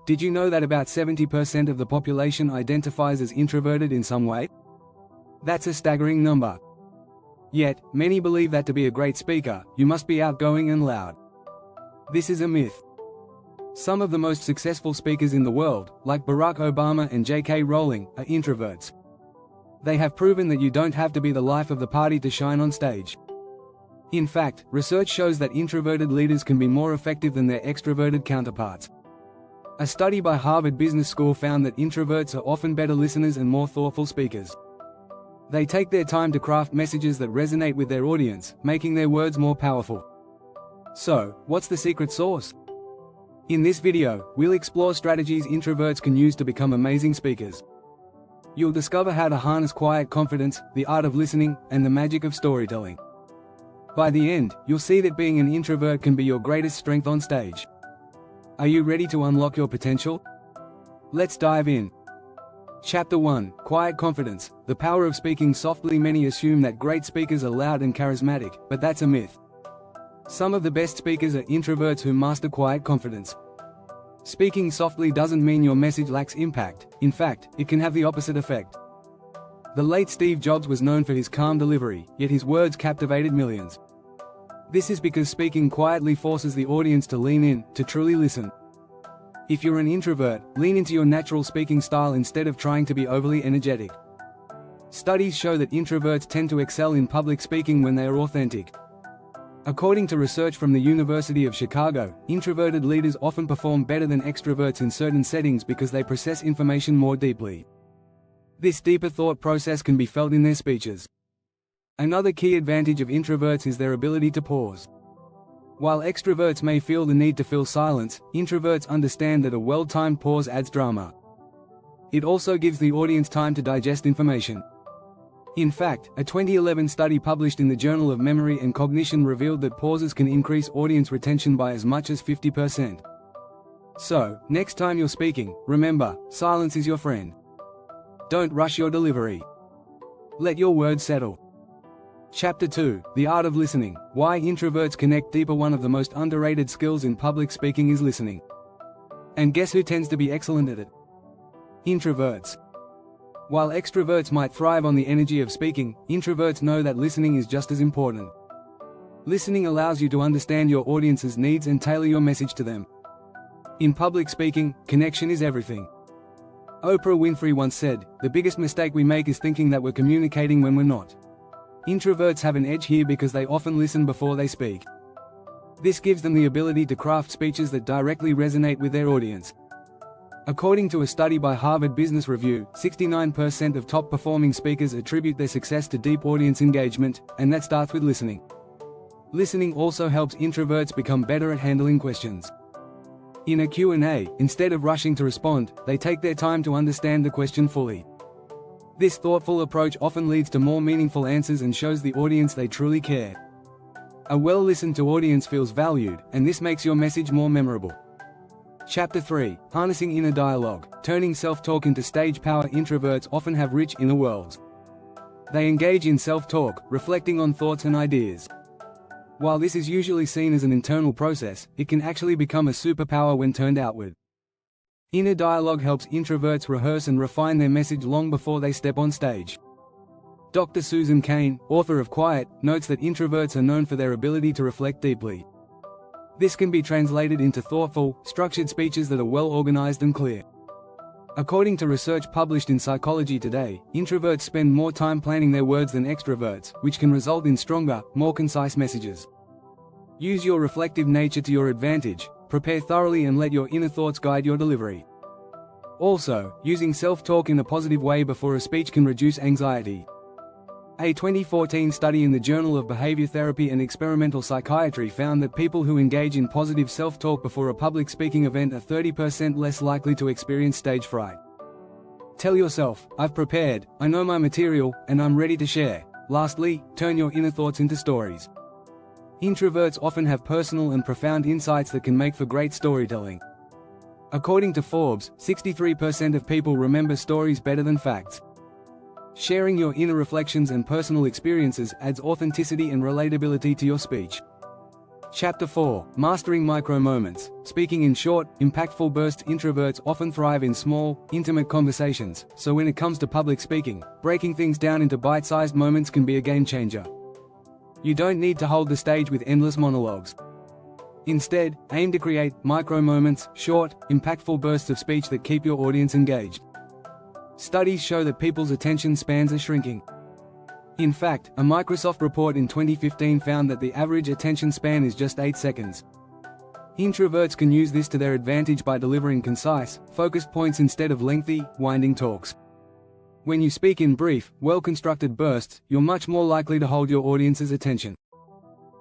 Did you know that about 70% of the population identifies as introverted in some way? That's a staggering number. Yet, many believe that to be a great speaker, you must be outgoing and loud. This is a myth. Some of the most successful speakers in the world, like Barack Obama and J.K. Rowling, are introverts. They have proven that you don't have to be the life of the party to shine on stage. In fact, research shows that introverted leaders can be more effective than their extroverted counterparts. A study by Harvard Business School found that introverts are often better listeners and more thoughtful speakers. They take their time to craft messages that resonate with their audience, making their words more powerful. So, what's the secret sauce? In this video, we'll explore strategies introverts can use to become amazing speakers. You'll discover how to harness quiet confidence, the art of listening, and the magic of storytelling. By the end, you'll see that being an introvert can be your greatest strength on stage. Are you ready to unlock your potential? Let's dive in. Chapter 1: Quiet Confidence, the power of speaking softly. Many assume that great speakers are loud and charismatic, but that's a myth. Some of the best speakers are introverts who master quiet confidence. Speaking softly doesn't mean your message lacks impact. In fact, it can have the opposite effect. The late Steve Jobs was known for his calm delivery, yet his words captivated millions. This is because speaking quietly forces the audience to lean in, to truly listen. If you're an introvert, lean into your natural speaking style instead of trying to be overly energetic. Studies show that introverts tend to excel in public speaking when they are authentic. According to research from the University of Chicago, introverted leaders often perform better than extroverts in certain settings because they process information more deeply. This deeper thought process can be felt in their speeches. Another key advantage of introverts is their ability to pause. While extroverts may feel the need to fill silence, introverts understand that a well-timed pause adds drama. It also gives the audience time to digest information. In fact, a 2011 study published in the Journal of Memory and Cognition revealed that pauses can increase audience retention by as much as 50%. So, next time you're speaking, remember, silence is your friend. Don't rush your delivery. Let your words settle. Chapter 2: The Art of Listening, Why Introverts Connect Deeper. One of the most underrated skills in public speaking is listening. And guess who tends to be excellent at it? Introverts. While extroverts might thrive on the energy of speaking, introverts know that listening is just as important. Listening allows you to understand your audience's needs and tailor your message to them. In public speaking, connection is everything. Oprah Winfrey once said, "The biggest mistake we make is thinking that we're communicating when we're not." Introverts have an edge here because they often listen before they speak. This gives them the ability to craft speeches that directly resonate with their audience. According to a study by Harvard Business Review, 69% of top-performing speakers attribute their success to deep audience engagement, and that starts with listening. Listening also helps introverts become better at handling questions. In a Q&A, instead of rushing to respond, they take their time to understand the question fully. This thoughtful approach often leads to more meaningful answers and shows the audience they truly care. A well-listened-to audience feels valued, and this makes your message more memorable. Chapter 3: Harnessing Inner Dialogue, Turning Self-Talk into Stage Power. Introverts often have rich inner worlds. They engage in self-talk, reflecting on thoughts and ideas. While this is usually seen as an internal process, it can actually become a superpower when turned outward. Inner dialogue helps introverts rehearse and refine their message long before they step on stage. Dr. Susan Cain, author of Quiet, notes that introverts are known for their ability to reflect deeply. This can be translated into thoughtful, structured speeches that are well organized and clear. According to research published in Psychology Today, introverts spend more time planning their words than extroverts, which can result in stronger, more concise messages. Use your reflective nature to your advantage, prepare thoroughly and let your inner thoughts guide your delivery. Also, using self-talk in a positive way before a speech can reduce anxiety. A 2014 study in the Journal of Behavior Therapy and Experimental Psychiatry found that people who engage in positive self-talk before a public speaking event are 30% less likely to experience stage fright. Tell yourself, "I've prepared, I know my material, and I'm ready to share." Lastly, turn your inner thoughts into stories. Introverts often have personal and profound insights that can make for great storytelling. According to Forbes, 63% of people remember stories better than facts. Sharing your inner reflections and personal experiences adds authenticity and relatability to your speech. Chapter 4. Mastering micro-moments. Speaking in short, impactful bursts. Introverts often thrive in small, intimate conversations, so when it comes to public speaking, breaking things down into bite-sized moments can be a game-changer. You don't need to hold the stage with endless monologues. Instead, aim to create micro-moments, short, impactful bursts of speech that keep your audience engaged. Studies show that people's attention spans are shrinking. In fact, a Microsoft report in 2015 found that the average attention span is just 8 seconds. Introverts can use this to their advantage by delivering concise, focused points instead of lengthy, winding talks. When you speak in brief, well-constructed bursts, you're much more likely to hold your audience's attention.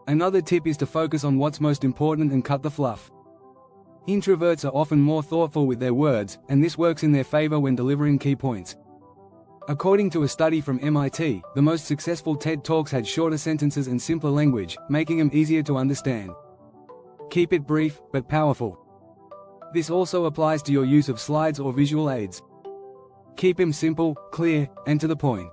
Another tip is to focus on what's most important and cut the fluff. Introverts are often more thoughtful with their words, and this works in their favor when delivering key points. According to a study from MIT, the most successful TED Talks had shorter sentences and simpler language, making them easier to understand. Keep it brief, but powerful. This also applies to your use of slides or visual aids. Keep them simple, clear, and to the point.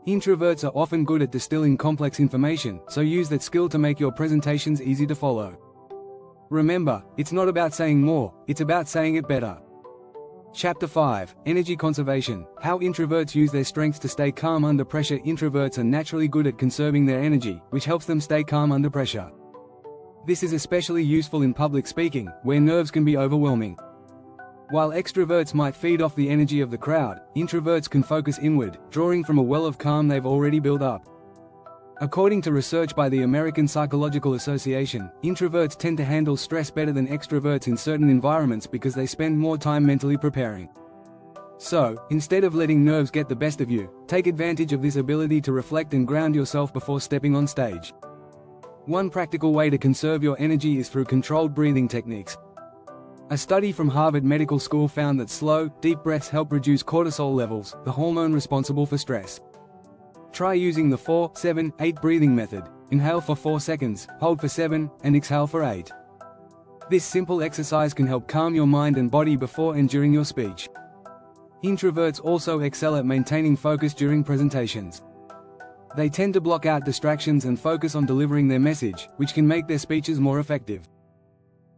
Introverts are often good at distilling complex information, so use that skill to make your presentations easy to follow. Remember, it's not about saying more, it's about saying it better. Chapter 5. Energy conservation. How introverts use their strengths to stay calm under pressure. Introverts are naturally good at conserving their energy, which helps them stay calm under pressure. This is especially useful in public speaking, where nerves can be overwhelming. While extroverts might feed off the energy of the crowd, introverts can focus inward, drawing from a well of calm they've already built up. According to research by the American Psychological Association, introverts tend to handle stress better than extroverts in certain environments because they spend more time mentally preparing. So, instead of letting nerves get the best of you, take advantage of this ability to reflect and ground yourself before stepping on stage. One practical way to conserve your energy is through controlled breathing techniques. A study from Harvard Medical School found that slow, deep breaths help reduce cortisol levels, the hormone responsible for stress. Try using the 4-7-8 breathing method. Inhale for 4 seconds, hold for 7, and exhale for 8. This simple exercise can help calm your mind and body before and during your speech. Introverts also excel at maintaining focus during presentations. They tend to block out distractions and focus on delivering their message, which can make their speeches more effective.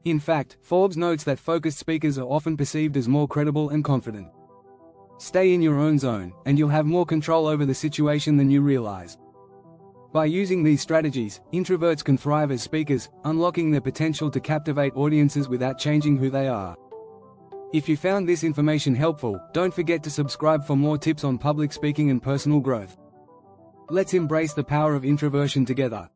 In fact, Forbes notes that focused speakers are often perceived as more credible and confident. Stay in your own zone, and you'll have more control over the situation than you realize. By using these strategies, introverts can thrive as speakers, unlocking their potential to captivate audiences without changing who they are. If you found this information helpful, don't forget to subscribe for more tips on public speaking and personal growth. Let's embrace the power of introversion together.